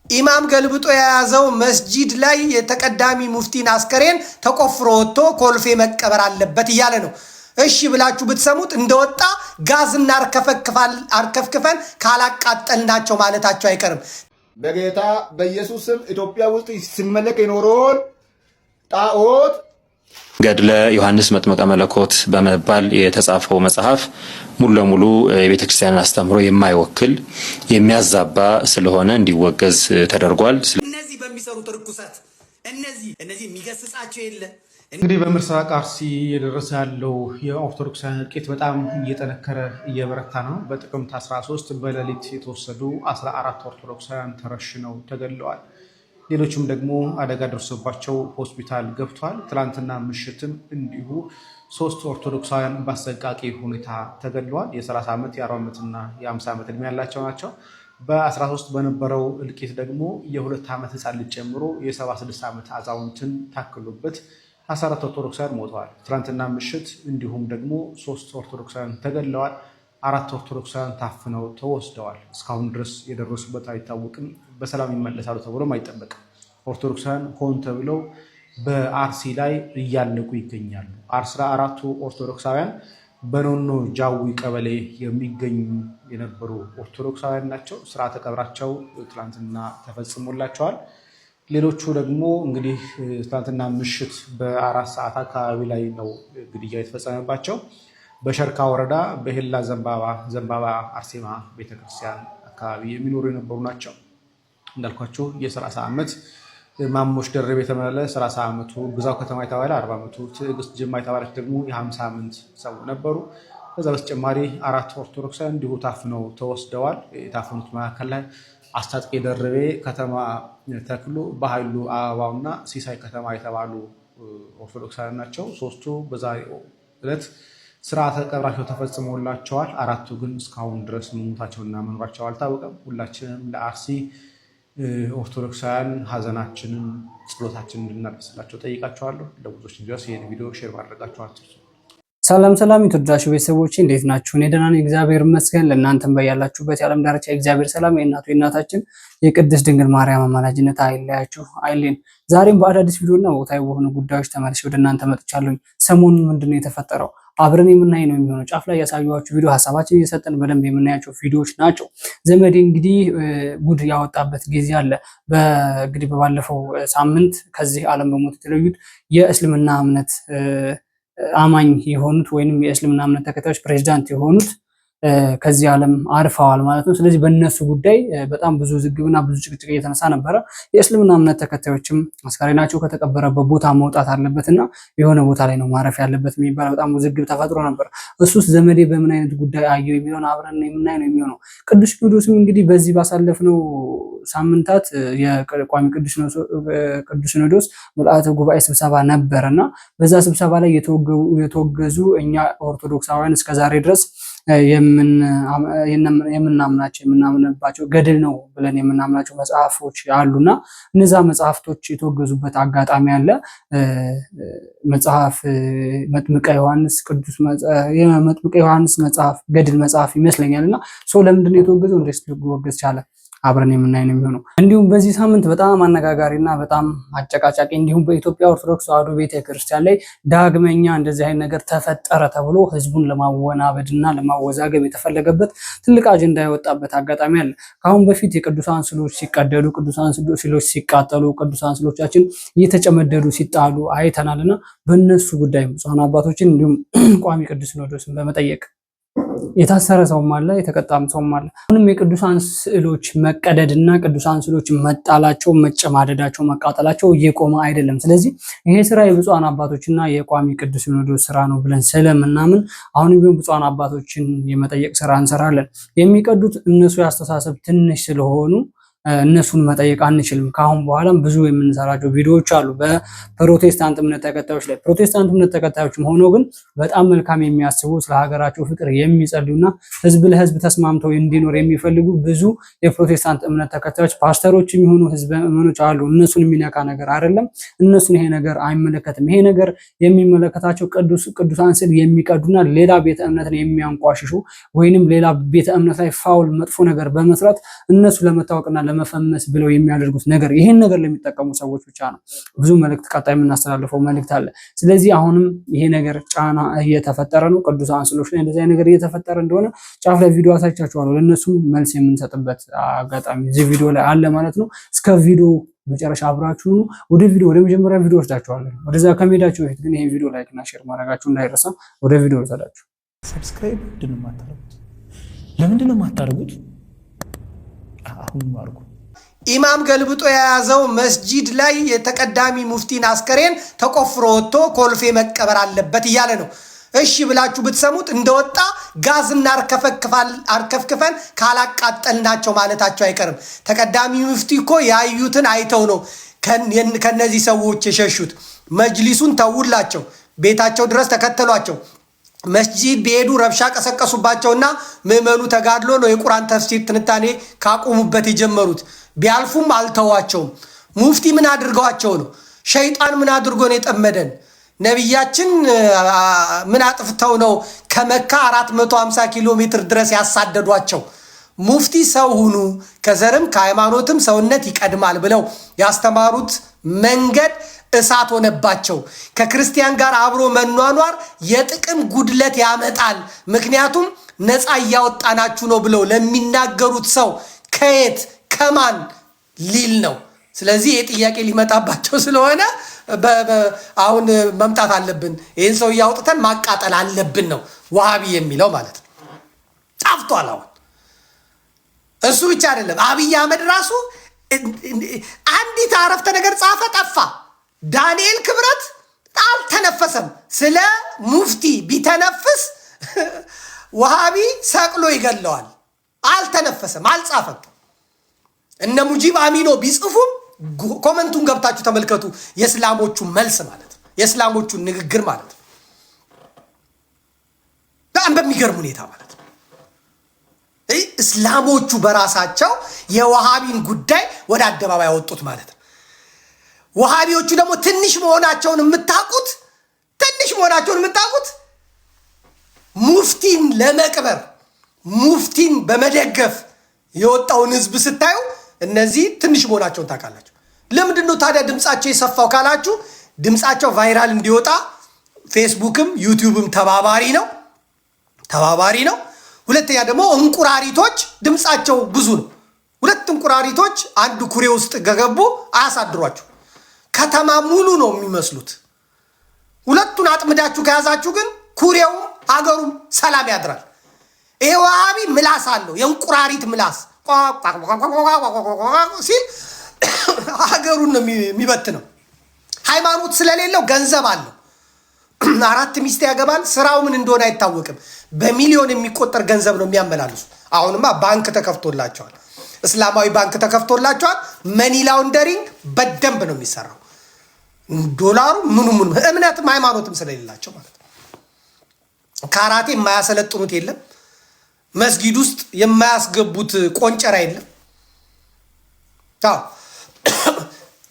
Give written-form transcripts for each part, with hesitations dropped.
ኢማም ገልብጦ የያዘው መስጂድ ላይ የተቀዳሚ ሙፍቲን አስከሬን ተቆፍሮ ወጥቶ ኮልፌ መቀበር አለበት እያለ ነው። እሺ ብላችሁ ብትሰሙት እንደወጣ ጋዝና አርከፍክፈን ካላቃጠልናቸው ማለታቸው አይቀርም። በጌታ በኢየሱስ ስም ኢትዮጵያ ውስጥ ሲመለክ የኖረውን ጣዖት ገድለ ዮሐንስ መጥምቀ መለኮት በመባል የተጻፈው መጽሐፍ ሙሉ ለሙሉ የቤተክርስቲያንን አስተምሮ የማይወክል የሚያዛባ ስለሆነ እንዲወገዝ ተደርጓል። እነዚህ በሚሰሩት ርኩሰት እነዚህ የሚገስጻቸው የለ። እንግዲህ በምስራቅ አርሲ እየደረሰ ያለው የኦርቶዶክሳውያን እልቂት በጣም እየጠነከረ እየበረታ ነው። በጥቅምት 13 በሌሊት የተወሰዱ 14 ኦርቶዶክሳውያን ተረሽነው ተገድለዋል። ሌሎችም ደግሞ አደጋ ደርሶባቸው ሆስፒታል ገብቷል። ትላንትና ምሽትም እንዲሁ 3 ኦርቶዶክሳውያን በአሰቃቂ ሁኔታ ተገድለዋል። የ30 ዓመት የ40 ዓመትና የ50 ዓመት ዕድሜ ያላቸው ናቸው። በ13 በነበረው እልቂት ደግሞ የ2 ዓመት ህፃን ልጅ ጨምሮ የ76 ዓመት አዛውንትን ታክሎበት 14 ኦርቶዶክሳውያን ሞተዋል። ትላንትና ምሽት እንዲሁም ደግሞ 3 ኦርቶዶክሳውያን ተገድለዋል። 4 ኦርቶዶክሳውያን ታፍነው ተወስደዋል። እስካሁን ድረስ የደረሱበት አይታወቅም። በሰላም ይመለሳሉ ተብሎም አይጠበቅም። ኦርቶዶክሳውያን ሆን ተብለው በአርሲ ላይ እያለቁ ይገኛሉ። 14ቱ ኦርቶዶክሳውያን በኖኖ ጃዊ ቀበሌ የሚገኙ የነበሩ ኦርቶዶክሳውያን ናቸው። ስርዓተ ቀብራቸው ትላንትና ተፈጽሞላቸዋል። ሌሎቹ ደግሞ እንግዲህ ትላንትና ምሽት በ4 ሰዓት አካባቢ ላይ ነው ግድያ የተፈጸመባቸው። በሸርካ ወረዳ በሄላ ዘንባባ አርሴማ ቤተክርስቲያን አካባቢ የሚኖሩ የነበሩ ናቸው። እንዳልኳቸው የ30 ዓመት ማሞሽ ደረቤ የተባለ 30 ዓመቱ፣ ግዛው ከተማ የተባለ 40 ዓመቱ፣ ትዕግስት ጅማ የተባለች ደግሞ የ50 ዓመት ሰው ነበሩ። ከዛ በተጨማሪ 4 ኦርቶዶክሳውያን እንዲሁ ታፍነው ተወስደዋል። የታፈኑት መካከል ላይ አስታጥቄ ደረቤ፣ ከተማ ተክሉ፣ በኃይሉ አበባውና ሲሳይ ከተማ የተባሉ ኦርቶዶክሳውያን ናቸው። 3ቱ በዛሬው ዕለት ስርዓተ ቀብራቸው ተፈጽሞላቸዋል። 4ቱ ግን እስካሁን ድረስ መሞታቸውና መኖራቸው አልታወቀም። ሁላችንም ለአርሲ ኦርቶዶክሳውያን ሀዘናችንን፣ ጸሎታችንን እንድናደርስላቸው ጠይቃቸዋለሁ። ለብዙዎች ድረስ ይህን ቪዲዮ ሼር ማድረጋቸው አትርሱ። ሰላም የተወደዳችሁ ቤተሰቦች እንዴት ናችሁ? እኔ ደህና ነኝ፣ እግዚአብሔር ይመስገን። ለእናንተም በያላችሁበት የዓለም ዳርቻ የእግዚአብሔር ሰላም የእናታችን የቅድስት ድንግል ማርያም አማላጅነት አይለያችሁ አይሌን። ዛሬም በአዳዲስ ቪዲዮና ወቅታዊ በሆኑ ጉዳዮች ተመልሼ ወደ እናንተ መጥቻለሁ። ሰሞኑን ምንድነው የተፈጠረው አብረን የምናይ ነው የሚሆነው። ጫፍ ላይ ያሳየኋችሁ ቪዲዮ ሀሳባችን እየሰጠን በደንብ የምናያቸው ቪዲዮዎች ናቸው። ዘመዴ እንግዲህ ጉድ ያወጣበት ጊዜ አለ። እንግዲህ በባለፈው ሳምንት ከዚህ ዓለም በሞት የተለዩት የእስልምና እምነት አማኝ የሆኑት ወይንም የእስልምና እምነት ተከታዮች ፕሬዝዳንት የሆኑት ከዚህ ዓለም አርፈዋል ማለት ነው። ስለዚህ በእነሱ ጉዳይ በጣም ብዙ ዝግብና ብዙ ጭቅጭቅ እየተነሳ ነበረ። የእስልምና እምነት ተከታዮችም አስከሬናቸው ከተቀበረበት ቦታ መውጣት አለበትና የሆነ ቦታ ላይ ነው ማረፍ ያለበት የሚባል በጣም ውዝግብ ተፈጥሮ ነበር። እሱስ ዘመዴ በምን አይነት ጉዳይ አየው የሚለውን አብረን የምናይ ነው የሚሆነው። ቅዱስ ሲኖዶስም እንግዲህ በዚህ ባሳለፍነው ሳምንታት የቋሚ ቅዱስ ሲኖዶስ ምልአተ ጉባኤ ስብሰባ ነበርና በዛ ስብሰባ ላይ የተወገዙ እኛ ኦርቶዶክሳውያን እስከዛሬ ድረስ የምናምንባቸው ገድል ነው ብለን የምናምናቸው መጽሐፎች አሉና እነዛ መጽሐፍቶች የተወገዙበት አጋጣሚ አለ። መጽሐፍ መጥምቀ ዮሐንስ መጽሐፍ ገድል መጽሐፍ ይመስለኛልና ለምንድን ነው የተወገዘው? እንዴት ሊወገዝ ቻለ? አብረን የምናይ ነው የሚሆነው። እንዲሁም በዚህ ሳምንት በጣም አነጋጋሪና በጣም አጨቃጫቂ እንዲሁም በኢትዮጵያ ኦርቶዶክስ ተዋሕዶ ቤተክርስቲያን ላይ ዳግመኛ እንደዚህ አይነት ነገር ተፈጠረ ተብሎ ህዝቡን ለማወናበድና ለማወዛገብ የተፈለገበት ትልቅ አጀንዳ የወጣበት አጋጣሚ አለ። ከአሁን በፊት የቅዱሳን ስዕሎች ሲቀደዱ፣ ቅዱሳን ስዕሎች ሲቃጠሉ፣ ቅዱሳን ስዕሎቻችን እየተጨመደዱ ሲጣሉ አይተናልና በእነሱ ጉዳይ ብፁዓን አባቶችን እንዲሁም ቋሚ ቅዱስ ሲኖዶስን በመጠየቅ የታሰረ ሰውም አለ፣ የተቀጣም ሰውም አለ። አሁንም የቅዱሳን ስዕሎች መቀደድና ቅዱሳን ስዕሎች መጣላቸው፣ መጨማደዳቸው፣ መቃጠላቸው እየቆመ አይደለም። ስለዚህ ይሄ ስራ የብፁዓን አባቶችና የቋሚ ቅዱስ ሲኖዶስ ስራ ነው ብለን ስለምናምን አሁንም ቢሆን ብፁዓን አባቶችን የመጠየቅ ስራ እንሰራለን። የሚቀዱት እነሱ ያስተሳሰብ ትንሽ ስለሆኑ እነሱን መጠየቅ አንችልም። ካሁን በኋላም ብዙ የምንሰራቸው ቪዲዮዎች አሉ በፕሮቴስታንት እምነት ተከታዮች ላይ። ፕሮቴስታንት እምነት ተከታዮችም ሆኖ ግን በጣም መልካም የሚያስቡ ስለ ሀገራቸው ፍቅር የሚጸልዩና ህዝብ ለህዝብ ተስማምተው እንዲኖር የሚፈልጉ ብዙ የፕሮቴስታንት እምነት ተከታዮች ፓስተሮች የሚሆኑ ህዝብ እምኖች አሉ። እነሱን የሚነካ ነገር አይደለም። እነሱን ይሄ ነገር አይመለከትም። ይሄ ነገር የሚመለከታቸው ቅዱሳን ስዕል የሚቀዱና ሌላ ቤተ እምነትን የሚያንቋሽሹ ወይንም ሌላ ቤተ እምነት ላይ ፋውል መጥፎ ነገር በመስራት እነሱ ለመታወቅና ለመፈመስ ብለው የሚያደርጉት ነገር ይሄን ነገር ለሚጠቀሙ ሰዎች ብቻ ነው። ብዙ መልእክት ቀጣይ የምናስተላልፈው መልእክት አለ። ስለዚህ አሁንም ይሄ ነገር ጫና እየተፈጠረ ነው። ቅዱሳን ስዕሎች ላይ እንደዚህ ነገር እየተፈጠረ እንደሆነ ጫፍ ላይ ቪዲዮ አሳይቻችኋለሁ። ለእነሱ መልስ የምንሰጥበት አጋጣሚ እዚህ ቪዲዮ ላይ አለ ማለት ነው። እስከ ቪዲዮ መጨረሻ አብራችሁ ወደ መጀመሪያ ቪዲዮ ወስዳችኋለሁ። ወደዛ ከመሄዳችሁ በፊት ግን ይሄን ቪዲዮ ላይክ እና ሼር ማድረጋችሁ እንዳይረሳ። ወደ ቪዲዮ ወሰዳችሁ። ሰብስክራይብ ለምንድን ነው የማታደርጉት? አሁን ማርጉ። ኢማም ገልብጦ የያዘው መስጂድ ላይ የተቀዳሚ ሙፍቲን አስከሬን ተቆፍሮ ወጥቶ ኮልፌ መቀበር አለበት እያለ ነው። እሺ ብላችሁ ብትሰሙት እንደወጣ ጋዝና አርከፍክፈን ካላቃጠልናቸው ማለታቸው አይቀርም። ተቀዳሚ ሙፍቲ እኮ ያዩትን አይተው ነው ከነዚህ ሰዎች የሸሹት። መጅሊሱን ተውላቸው፣ ቤታቸው ድረስ ተከተሏቸው። መስጂድ ቢሄዱ ረብሻ ቀሰቀሱባቸውና ምዕመኑ ተጋድሎ ነው የቁርአን ተፍሲር ትንታኔ ካቆሙበት የጀመሩት። ቢያልፉም አልተዋቸውም። ሙፍቲ ምን አድርገዋቸው ነው? ሸይጣን ምን አድርጎ ነው የጠመደን? ነቢያችን ምን አጥፍተው ነው ከመካ 450 ኪሎ ሜትር ድረስ ያሳደዷቸው? ሙፍቲ ሰው ሁኑ፣ ከዘርም ከሃይማኖትም ሰውነት ይቀድማል ብለው ያስተማሩት መንገድ እሳት ሆነባቸው። ከክርስቲያን ጋር አብሮ መኗኗር የጥቅም ጉድለት ያመጣል። ምክንያቱም ነፃ እያወጣናችሁ ነው ብለው ለሚናገሩት ሰው ከየት ከማን ሊል ነው? ስለዚህ ይህ ጥያቄ ሊመጣባቸው ስለሆነ አሁን መምጣት አለብን። ይህን ሰው እያወጥተን ማቃጠል አለብን ነው ዋሃቢ የሚለው ማለት ነው። ጠፍቷል። አሁን እሱ ብቻ አይደለም፣ አብይ አህመድ ራሱ አንዲት አረፍተ ነገር ጻፈ፣ ጠፋ። ዳንኤል ክብረት አልተነፈሰም። ስለ ሙፍቲ ቢተነፍስ ዋሃቢ ሰቅሎ ይገለዋል። አልተነፈሰም፣ አልጻፈም። እነ ሙጂብ አሚኖ ቢጽፉም ኮመንቱን ገብታችሁ ተመልከቱ። የእስላሞቹ መልስ ማለት ነው፣ የእስላሞቹ ንግግር ማለት ነው። በጣም በሚገርም ሁኔታ ማለት ነው። እስላሞቹ በራሳቸው የዋሃቢን ጉዳይ ወደ አደባባይ ያወጡት ማለት ነው። ዋሃቢዎቹ ደግሞ ትንሽ መሆናቸውን የምታውቁት ሙፍቲን ለመቅበር ሙፍቲን በመደገፍ የወጣውን ህዝብ ስታዩ እነዚህ ትንሽ መሆናቸውን ታውቃላችሁ። ለምንድን ነው ታዲያ ድምጻቸው የሰፋው ካላችሁ፣ ድምጻቸው ቫይራል እንዲወጣ ፌስቡክም ዩቲዩብም ተባባሪ ነው። ሁለተኛ ደግሞ እንቁራሪቶች ድምጻቸው ብዙ ነው። ሁለት እንቁራሪቶች አንድ ኩሬ ውስጥ ገገቡ አያሳድሯችሁ። ከተማ ሙሉ ነው የሚመስሉት። ሁለቱን አጥምዳችሁ ከያዛችሁ ግን ኩሬው ሀገሩም ሰላም ያድራል። ይሄ ዋሃቢ ምላስ አለው፣ የእንቁራሪት ምላስ ሲል ሀገሩን ነው የሚበትነው። ሃይማኖት ስለሌለው ገንዘብ አለው። 4 ሚስት ያገባል። ስራው ምን እንደሆነ አይታወቅም። በሚሊዮን የሚቆጠር ገንዘብ ነው የሚያመላልሱ። አሁንማ ባንክ ተከፍቶላቸዋል፣ እስላማዊ ባንክ ተከፍቶላቸዋል። መኒ ላውንደሪንግ በደንብ ነው የሚሰራው። ዶላሩ ምኑ እምነትም ሃይማኖትም ስለሌላቸው ማለት ነው። ካራቴ የማያሰለጥኑት የለም። መስጊድ ውስጥ የማያስገቡት ቆንጨራ የለም።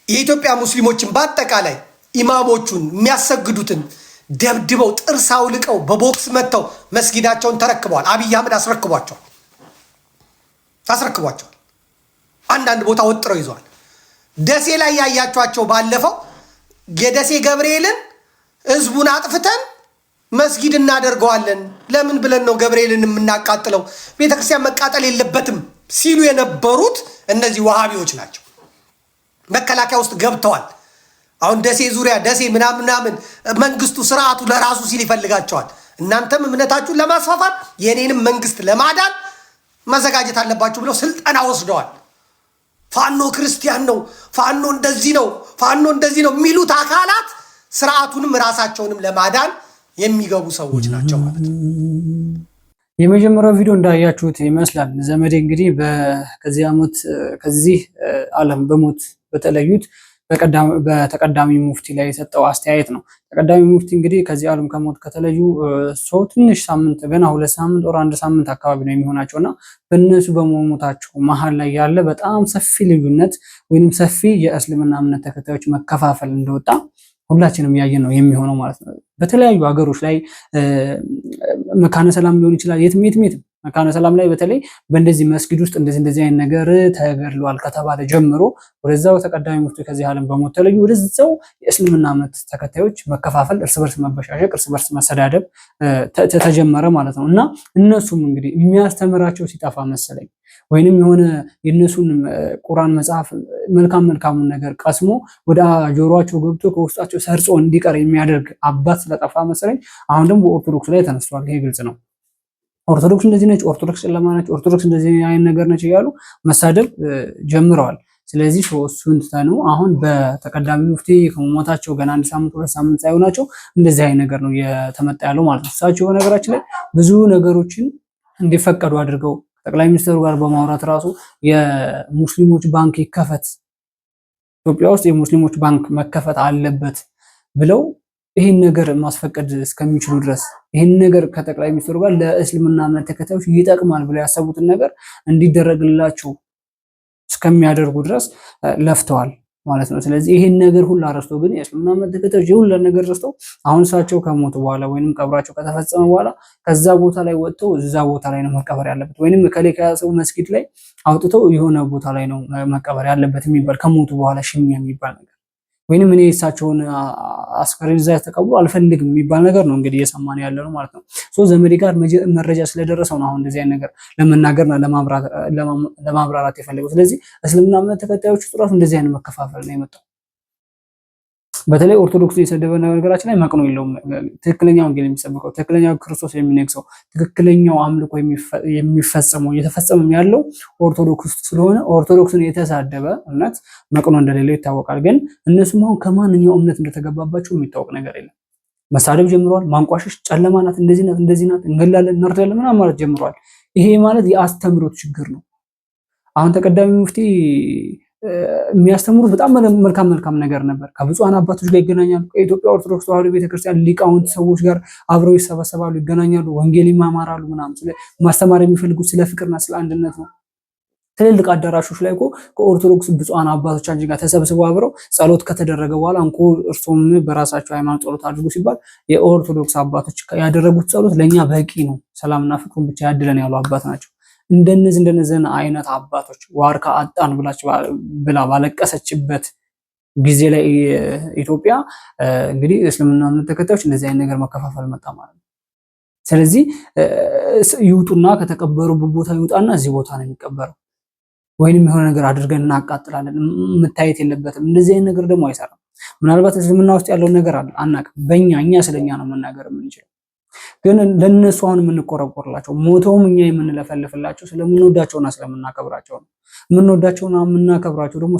የኢትዮጵያ ሙስሊሞችን በአጠቃላይ ኢማሞቹን የሚያሰግዱትን ደብድበው ጥርስ አውልቀው በቦክስ መጥተው መስጊዳቸውን ተረክበዋል። አብይ አህመድ አስረክቧቸዋል። አንዳንድ ቦታ ወጥረው ይዘዋል። ደሴ ላይ ያያቸዋቸው ባለፈው የደሴ ገብርኤልን ህዝቡን አጥፍተን መስጊድ እናደርገዋለን። ለምን ብለን ነው ገብርኤልን የምናቃጥለው? ቤተክርስቲያን መቃጠል የለበትም ሲሉ የነበሩት እነዚህ ዋሃቢዎች ናቸው። መከላከያ ውስጥ ገብተዋል። አሁን ደሴ ዙሪያ ደሴ ምናምን መንግስቱ ስርዓቱ ለራሱ ሲል ይፈልጋቸዋል። እናንተም እምነታችሁን ለማስፋፋት የኔንም መንግስት ለማዳን መዘጋጀት አለባችሁ ብለው ስልጠና ወስደዋል። ፋኖ ክርስቲያን ነው፣ ፋኖ እንደዚህ ነው የሚሉት አካላት ስርዓቱንም ራሳቸውንም ለማዳን የሚገቡ ሰዎች ናቸው ማለት ነው። የመጀመሪያው ቪዲዮ እንዳያችሁት ይመስላል። ዘመዴ እንግዲህ ከዚህ ዓለም በሞት በተለዩት በተቀዳሚ ሙፍቲ ላይ የሰጠው አስተያየት ነው። ተቀዳሚ ሙፍቲ እንግዲህ ከዚህ ዓለም ከሞት ከተለዩ ሰው ትንሽ ሳምንት ገና 2 ሳምንት ወር 1 ሳምንት አካባቢ ነው የሚሆናቸውና በእነሱ በመሞታቸው መሀል ላይ ያለ በጣም ሰፊ ልዩነት ወይንም ሰፊ የእስልምና እምነት ተከታዮች መከፋፈል እንደወጣ ሁላችንም ያየን ነው የሚሆነው ማለት ነው። በተለያዩ ሀገሮች ላይ መካነ ሰላም ሊሆን ይችላል፣ የትም መካነ ሰላም ላይ በተለይ በእንደዚህ መስጊድ ውስጥ እንደዚህ አይነት ነገር ተገድሏል ከተባለ ጀምሮ ወደዛው ተቀዳሚ ሙፍቲ ከዚህ ዓለም በሞት ተለዩ። ወደዛው የእስልምና እምነት ተከታዮች መከፋፈል፣ እርስ በርስ መበሻሸቅ፣ እርስ በርስ መሰዳደብ ተጀመረ ማለት ነው። እና እነሱም እንግዲህ የሚያስተምራቸው ሲጠፋ መሰለኝ ወይንም የሆነ የእነሱን ቁርአን መጽሐፍ መልካሙን ነገር ቀስሞ ወደ ጆሮአቸው ገብቶ ከውስጣቸው ሰርጾ እንዲቀር የሚያደርግ አባት ስለጠፋ መሰለኝ አሁን ደግሞ በኦርቶዶክስ ላይ ተነስቷል። ይሄ ግልጽ ነው። ኦርቶዶክስ እንደዚህ ነች፣ ኦርቶዶክስ ጨለማ ነች፣ ኦርቶዶክስ እንደዚህ አይነት ነገር ነች እያሉ መሳደብ ጀምረዋል። ስለዚህ እሱን ትተኑ አሁን በተቀዳሚ ሙፍቲ ከመሞታቸው ገና 1 ሳምንት 2 ሳምንት ሳይሆናቸው እንደዚህ አይነት ነገር ነው የተመጣ ያለው ማለት ነው። እሳቸው በነገራችን ላይ ብዙ ነገሮችን እንዲፈቀዱ አድርገው ጠቅላይ ሚኒስትሩ ጋር በማውራት ራሱ የሙስሊሞች ባንክ ይከፈት፣ ኢትዮጵያ ውስጥ የሙስሊሞች ባንክ መከፈት አለበት ብለው ይህን ነገር ማስፈቀድ እስከሚችሉ ድረስ ይህን ነገር ከጠቅላይ ሚኒስትሩ ጋር ለእስልምና እምነት ተከታዮች ይጠቅማል ብለው ያሰቡትን ነገር እንዲደረግላቸው እስከሚያደርጉ ድረስ ለፍተዋል ማለት ነው። ስለዚህ ይህን ነገር ሁሉ ረስቶ ግን የእስልምና እምነት ተከታዮች የሁሉ ነገር ረስተው አሁን እሳቸው ከሞቱ በኋላ ወይንም ቀብራቸው ከተፈጸመ በኋላ ከዛ ቦታ ላይ ወጥተው እዛ ቦታ ላይ ነው መቀበር ያለበት፣ ወይንም ከሌ ከያዘው መስጊድ ላይ አውጥተው የሆነ ቦታ ላይ ነው መቀበር ያለበት የሚባል ከሞቱ በኋላ ሽሚያ የሚባል ነገር ወይንም እኔ እሳቸውን አስከሬን እዛ ተቀብሎ አልፈልግም የሚባል ነገር ነው እንግዲህ እየሰማን ያለ ነው ማለት ነው። ዘመዴ ጋር መረጃ ስለደረሰው ነው አሁን እንደዚህ አይነት ነገር ለመናገርና ለማብራራት የፈለገው። ስለዚህ እስልምና እምነት ተከታዮች ውስጥ ራሱ እንደዚህ አይነት መከፋፈል ነው የመጣው። በተለይ ኦርቶዶክስ የሰደበ ነገራችን ላይ መቅኖ የለውም። ትክክለኛው ወንጌል የሚሰበከው ትክክለኛው ክርስቶስ የሚነግሰው ትክክለኛው አምልኮ የሚፈጸመው እየተፈጸመም ያለው ኦርቶዶክስ ውስጥ ስለሆነ ኦርቶዶክስን የተሳደበ እምነት መቅኖ እንደሌለው ይታወቃል። ግን እነሱም አሁን ከማንኛው እምነት እንደተገባባቸው የሚታወቅ ነገር የለም። መሳደብ ጀምረዋል። ማንቋሸሽ፣ ጨለማ ናት፣ እንደዚህ ናት፣ እንገላለን፣ እናርዳለን ምናምን ማለት ጀምረዋል። ይሄ ማለት የአስተምሮት ችግር ነው። አሁን ተቀዳሚ ሙፍቲ የሚያስተምሩት በጣም መልካም ነገር ነበር። ከብፁዓን አባቶች ጋር ይገናኛሉ። ከኢትዮጵያ ኦርቶዶክስ ተዋሕዶ ቤተክርስቲያን ሊቃውንት ሰዎች ጋር አብረው ይሰበሰባሉ፣ ይገናኛሉ፣ ወንጌል ይማማራሉ ምናምን። ማስተማር የሚፈልጉት ስለ ፍቅርና ስለ አንድነት ነው። ትልልቅ አዳራሾች ላይ እኮ ከኦርቶዶክስ ብፁዓን አባቶቻችን ጋር ተሰብስበው አብረው ጸሎት ከተደረገ በኋላ እንኮ እርሶም በራሳቸው ሃይማኖት ጸሎት አድርጉ ሲባል የኦርቶዶክስ አባቶች ያደረጉት ጸሎት ለእኛ በቂ ነው፣ ሰላምና ፍቅሩን ብቻ ያድለን ያሉ አባት ናቸው። እንደነዚህ አይነት አባቶች ዋርካ አጣን ብላ ባለቀሰችበት ጊዜ ላይ ኢትዮጵያ እንግዲህ እስልምና እምነት ተከታዮች እንደዚህ አይነት ነገር መከፋፈል መጣ ማለት ነው። ስለዚህ ይውጡና ከተቀበሩበት ቦታ ይውጣና እዚህ ቦታ ነው የሚቀበረው ወይንም የሆነ ነገር አድርገን እናቃጥላለን። መታየት የለበትም። እንደዚህ አይነት ነገር ደግሞ አይሰራም። ምናልባት እስልምና ውስጥ ያለውን ነገር አናውቅም። እኛ ስለኛ ነው መናገር የምንችለው። ግን ለነሱ አሁን የምንቆረቆርላቸው ሞተውም እኛ የምንለፈልፍላቸው ስለምንወዳቸውና ስለምናከብራቸው ነው። የምንወዳቸውና የምናከብራቸው ደግሞ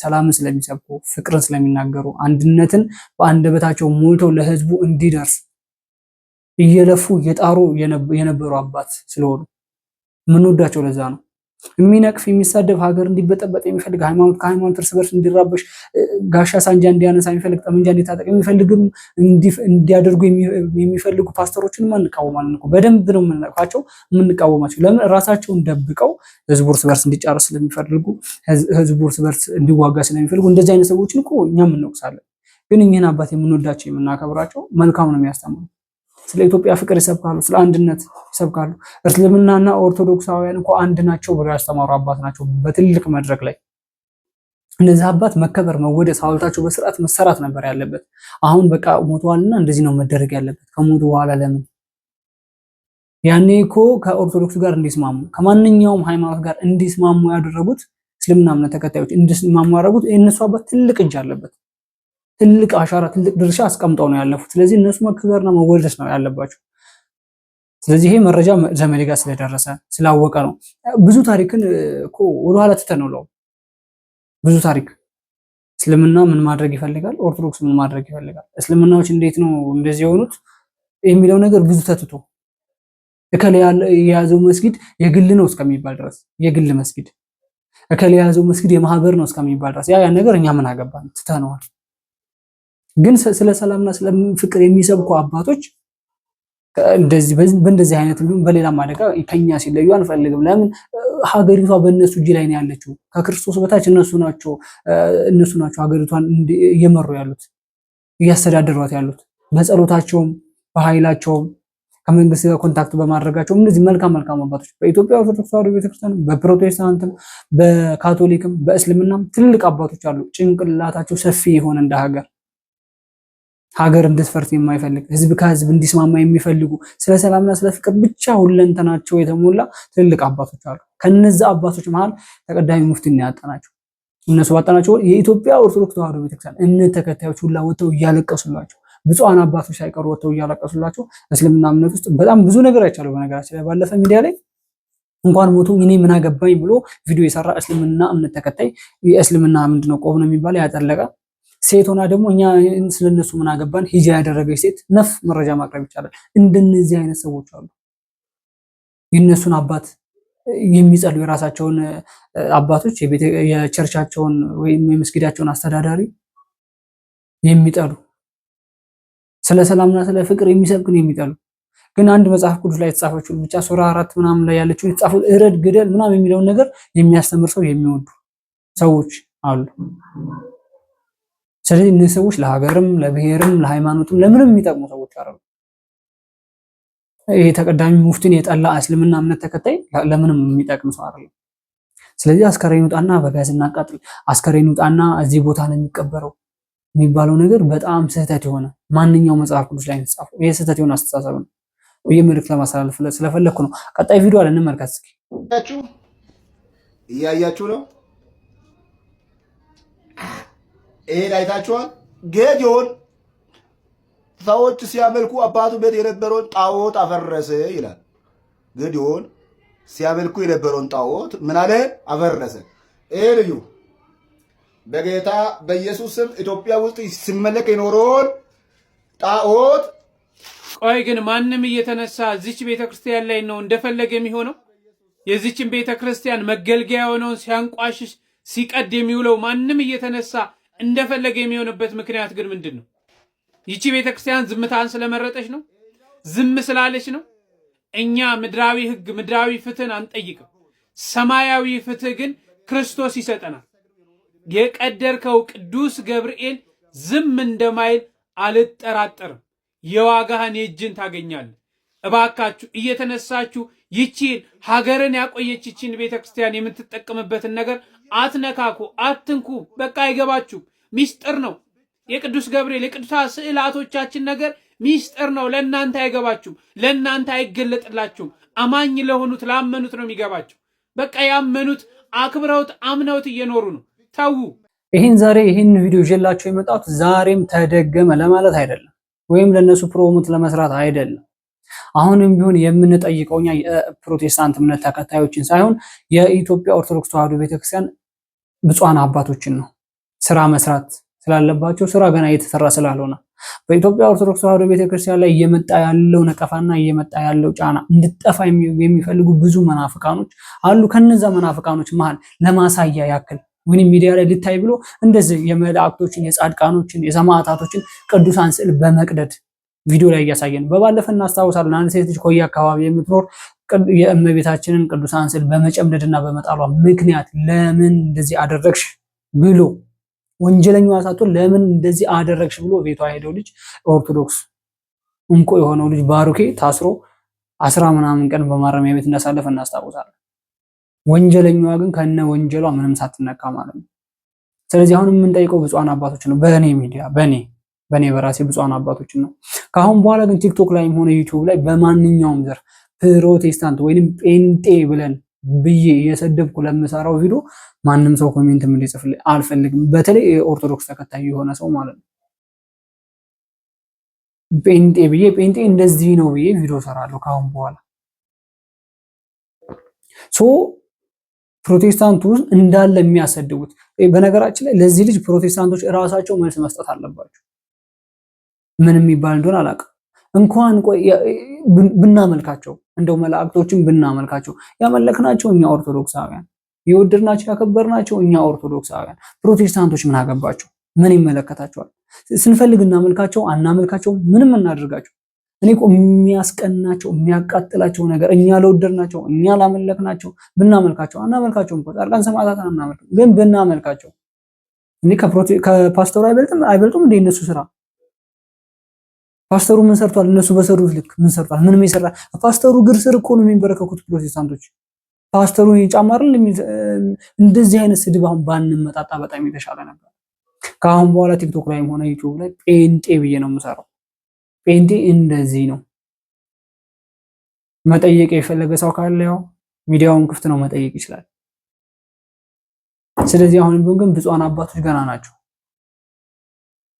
ሰላምን ስለሚሰብኩ፣ ፍቅርን ስለሚናገሩ፣ አንድነትን በአንደበታቸው ሞልተው ለህዝቡ እንዲደርስ እየለፉ እየጣሩ የነበሩ አባት ስለሆኑ የምንወዳቸው ለዛ ነው። የሚነቅፍ የሚሳደብ ሀገር እንዲበጠበጥ የሚፈልግ ከሃይማኖት እርስ በርስ እንዲራበሽ ጋሻ ሳንጃ እንዲያነሳ የሚፈልግ ጠመንጃ እንዲታጠቅ የሚፈልግም እንዲያደርጉ የሚፈልጉ ፓስተሮችን እንቃወማለን እኮ። በደንብ ነው የምንነቅፋቸው የምንቃወማቸው። ለምን? ራሳቸውን ደብቀው ህዝቡ እርስ በርስ እንዲጫረስ ስለሚፈልጉ፣ ህዝቡ እርስ በርስ እንዲዋጋ ስለሚፈልጉ እንደዚህ አይነት ሰዎችን እኮ እኛም እንወቅሳለን። ግን እኚህን አባት የምንወዳቸው የምናከብራቸው መልካም ነው የሚያስተምሩ። ስለ ኢትዮጵያ ፍቅር ይሰብካሉ፣ ስለ አንድነት ይሰብካሉ። እስልምናና ኦርቶዶክሳውያን እኮ አንድ ናቸው ብለው ያስተማሩ አባት ናቸው በትልቅ መድረክ ላይ። እነዚህ አባት መከበር፣ መወደስ፣ ሐውልታቸው በስርዓት መሰራት ነበር ያለበት። አሁን በቃ ሞተዋልና እንደዚህ ነው መደረግ ያለበት። ከሞቱ በኋላ ለምን? ያኔ እኮ ከኦርቶዶክስ ጋር እንዲስማሙ ከማንኛውም ሃይማኖት ጋር እንዲስማሙ ያደረጉት እስልምና እምነት ተከታዮች እንዲስማሙ ያደረጉት የእነሱ አባት ትልቅ እጅ አለበት። ትልቅ አሻራ ትልቅ ድርሻ አስቀምጠው ነው ያለፉት። ስለዚህ እነሱ መከበርና መወደስ ነው ያለባቸው። ስለዚህ ይሄ መረጃ ዘመዴ ጋር ስለደረሰ ስላወቀ ነው። ብዙ ታሪክን እኮ ወደኋላ ትተነውለው ብዙ ታሪክ እስልምና ምን ማድረግ ይፈልጋል፣ ኦርቶዶክስ ምን ማድረግ ይፈልጋል፣ እስልምናዎች እንዴት ነው እንደዚህ የሆኑት የሚለው ነገር ብዙ ተትቶ እከለ የያዘው መስጊድ የግል ነው እስከሚባል ድረስ የግል መስጊድ፣ እከለ የያዘው መስጊድ የማህበር ነው እስከሚባል ድረስ ያ ነገር እኛ ምን አገባን ትተነዋል። ግን ስለ ሰላምና ስለ ፍቅር የሚሰብኩ አባቶች በእንደዚህ አይነት በሌላም አደጋ ከኛ ሲለዩ አንፈልግም። ለምን? ሀገሪቷ በእነሱ እጅ ላይ ነው ያለችው። ከክርስቶስ በታች እነሱ ናቸው ሀገሪቷን እየመሩ ያሉት እያስተዳደሯት ያሉት በጸሎታቸውም በኃይላቸውም ከመንግስት ጋር ኮንታክት በማድረጋቸው እነዚህ መልካም አባቶች በኢትዮጵያ ኦርቶዶክስ ተዋሕዶ ቤተክርስቲያን፣ በፕሮቴስታንትም፣ በካቶሊክም፣ በእስልምናም ትልቅ አባቶች አሉ። ጭንቅላታቸው ሰፊ የሆነ እንደ ሀገር እንድትፈርስ የማይፈልግ ህዝብ ከህዝብ እንዲስማማ የሚፈልጉ ስለ ሰላምና ስለ ፍቅር ብቻ ሁለንተናቸው የተሞላ ትልቅ አባቶች አሉ። ከነዛ አባቶች መሃል ተቀዳሚ ሙፍቲን ያጣናቸው እነሱ ባጣናቸው የኢትዮጵያ ኦርቶዶክስ ተዋሕዶ ቤተክርስቲያን እምነት ተከታዮች ሁላ ወጥተው እያለቀሱላቸው፣ ብፁዓን አባቶች ሳይቀሩ ወጥተው እያለቀሱላቸው። እስልምና እምነት ውስጥ በጣም ብዙ ነገር አይቻለሁ። በነገራችን ላይ ባለፈ ሚዲያ ላይ እንኳን ሞቱ እኔ ምን አገባኝ ብሎ ቪዲዮ የሰራ እስልምና እምነት ተከታይ የእስልምና ምንድነው ቆብ ነው የሚባለው ያጠለቀ ሴት ሆና ደግሞ እኛ ስለነሱ ምን አገባን ሂጃ ያደረገች ሴት ነፍ መረጃ ማቅረብ ይቻላል። እንደነዚህ አይነት ሰዎች አሉ። የነሱን አባት የሚጸሉ የራሳቸውን አባቶች የቸርቻቸውን ወይም የመስጊዳቸውን አስተዳዳሪ የሚጠሉ ስለ ሰላምና ስለ ፍቅር የሚሰብክን የሚጠሉ ግን አንድ መጽሐፍ ቅዱስ ላይ የተጻፈችው ብቻ ሱራ 4 ምናምን ላይ ያለችው የተጻፈው እረድ ግደል ምናምን የሚለውን ነገር የሚያስተምር ሰው የሚወዱ ሰዎች አሉ። ስለዚህ እነዚህ ሰዎች ለሀገርም ለብሔርም ለሃይማኖትም ለምንም የሚጠቅሙ ሰዎች አይደሉም። ይሄ ተቀዳሚ ሙፍቲን የጠላ እስልምና እምነት ተከታይ ለምንም የሚጠቅም ሰው አይደለም። ስለዚህ አስከሬን ውጣና በጋዝ እናቃጥል፣ አስከሬን ውጣና እዚህ ቦታ ነው የሚቀበረው የሚባለው ነገር በጣም ስህተት የሆነ ማንኛው መጽሐፍ ቅዱስ ላይ የተጻፈው ይሄ ስህተት የሆነ አስተሳሰብ ነው። ይሄ መልእክት ለማስተላለፍ ስለፈለኩ ነው። ቀጣይ ቪዲዮ አለ እንመልከት እስኪ። እያያችሁ ነው። ይሄን አይታችኋል። ጌዲዮን ሰዎች ሲያመልኩ አባቱ ቤት የነበረውን ጣዖት አፈረሰ ይላል። ጌዲዮን ሲያመልኩ የነበረውን ጣዖት ምን አለ? አፈረሰ። ይሄ ልዩ በጌታ በኢየሱስ ስም ኢትዮጵያ ውስጥ ሲመለክ የኖረውን ጣዖት። ቆይ ግን ማንም እየተነሳ እዚች ቤተክርስቲያን ላይ ነው እንደፈለገ የሚሆነው? የዚችን ቤተክርስቲያን መገልገያ የሆነውን ሲያንቋሽሽ ሲቀድ የሚውለው ማንም እየተነሳ እንደፈለገ የሚሆንበት ምክንያት ግን ምንድን ነው? ይቺ ቤተክርስቲያን ዝምታን ስለመረጠች ነው? ዝም ስላለች ነው? እኛ ምድራዊ ህግ ምድራዊ ፍትህን አንጠይቅም። ሰማያዊ ፍትህ ግን ክርስቶስ ይሰጠናል። የቀደርከው ቅዱስ ገብርኤል ዝም እንደማይል አልጠራጠርም። የዋጋህን የእጅን ታገኛለህ። እባካችሁ እየተነሳችሁ ይቺን ሀገርን ያቆየች ይቺን ቤተክርስቲያን የምትጠቀምበትን ነገር አትነካኩ፣ አትንኩ። በቃ አይገባችሁም። ሚስጥር ነው። የቅዱስ ገብርኤል የቅዱሳን ስዕላቶቻችን ነገር ሚስጥር ነው። ለእናንተ አይገባችሁም፣ ለእናንተ አይገለጥላችሁም። አማኝ ለሆኑት ላመኑት ነው የሚገባቸው። በቃ ያመኑት አክብረውት አምነውት እየኖሩ ነው። ተዉ። ዛሬ ይህን ቪዲዮ ይዤላችሁ የመጣሁት ዛሬም ተደገመ ለማለት አይደለም፣ ወይም ለነሱ ፕሮሞት ለመስራት አይደለም። አሁንም ቢሆን የምንጠይቀው እኛ የፕሮቴስታንት እምነት ተከታዮችን ሳይሆን የኢትዮጵያ ኦርቶዶክስ ተዋሕዶ ቤተክርስቲያን ብፁዓን አባቶችን ነው። ስራ መስራት ስላለባቸው ስራ ገና እየተሰራ ስላልሆነ በኢትዮጵያ ኦርቶዶክስ ተዋሕዶ ቤተክርስቲያን ላይ እየመጣ ያለው ነቀፋና እየመጣ ያለው ጫና እንድጠፋ የሚፈልጉ ብዙ መናፍቃኖች አሉ። ከነዛ መናፍቃኖች መሃል ለማሳያ ያክል ወይም ሚዲያ ላይ ልታይ ብሎ እንደዚህ የመላእክቶችን የጻድቃኖችን የሰማዕታቶችን ቅዱሳን ስዕል በመቅደድ ቪዲዮ ላይ እያሳየን በባለፈ እናስታውሳለን። አንድ ሴት ልጅ ኮያ አካባቢ የምትኖር የእመቤታችንን ቅዱሳን ስዕል በመጨምደድና በመጣሏ ምክንያት ለምን እንደዚህ አደረግሽ ብሎ ወንጀለኛዋ ሳትሆን ለምን እንደዚህ አደረግሽ ብሎ ቤቷ ሄደው ልጅ ኦርቶዶክስ እንቁ የሆነው ልጅ ባሩኬ ታስሮ 10 ምናምን ቀን በማረሚያ ቤት እንዳሳለፈ እናስታውሳለን። ወንጀለኛዋ ግን ከነ ወንጀሏ ምንም ሳትነካ ማለት ነው። ስለዚህ አሁን የምንጠይቀው ብፁዓን አባቶችን ነው። በእኔ ሚዲያ በእኔ በራሴ ብፁዓን አባቶችን ነው። ከአሁን በኋላ ግን ቲክቶክ ላይም ሆነ ዩቲዩብ ላይ በማንኛውም ዘርፍ ፕሮቴስታንት ወይንም ጴንጤ ብለን ብዬ እየሰደብኩ ለምሰራው ቪዲዮ ማንም ሰው ኮሜንት እንዲጽፍልኝ አልፈልግም። በተለይ የኦርቶዶክስ ተከታይ የሆነ ሰው ማለት ነው። ጴንጤ እንደዚህ ነው ብዬ ቪዲዮ ሰራለሁ ከአሁን በኋላ። ፕሮቴስታንቱ እንዳለ የሚያሰድቡት በነገራችን ላይ ለዚህ ልጅ ፕሮቴስታንቶች እራሳቸው መልስ መስጠት አለባቸው። ምን የሚባል እንደሆነ አላውቅም። እንኳን ብናመልካቸው እንደው መላእክቶችን ብናመልካቸው ያመለክናቸው እኛ ኦርቶዶክሳውያን፣ የወደድናቸው ያከበርናቸው እኛ ኦርቶዶክሳውያን፣ ፕሮቴስታንቶች ምን አገባቸው? ምን ይመለከታቸዋል? ስንፈልግ እናመልካቸው አናመልካቸው ምንም እናደርጋቸው። እኔ እኮ የሚያስቀናቸው የሚያቃጥላቸው ነገር እኛ ለወደድናቸው እኛ ላመለክናቸው ብናመልካቸው አናመልካቸው እንኳን ጻድቃን ሰማዕታትን አናመልክም፣ ግን ብናመልካቸው እኔ ከፓስተሩ አይበልጡም እንደ እነሱ ስራ። ፓስተሩ ምን ሰርቷል? እነሱ በሰሩት ልክ ምን ሰርቷል? ምንም የሰራ ፓስተሩ እግር ስር እኮ ነው የሚንበረከኩት ፕሮቴስታንቶች። ፓስተሩ ይጫማራል። እንደዚህ አይነት ስድብ አሁን ባንመጣጣ በጣም የተሻለ ነበር። ከአሁን በኋላ ቲክቶክ ላይም ሆነ ዩቲዩብ ላይ ጴንጤ ብዬ ነው የምሰራው። ጴንጤ እንደዚህ ነው። መጠየቅ የፈለገ ሰው ካለ ያው ሚዲያውን ክፍት ነው፣ መጠየቅ ይችላል። ስለዚህ አሁን ቢሆን ግን ብፁዓን አባቶች ገና ናቸው።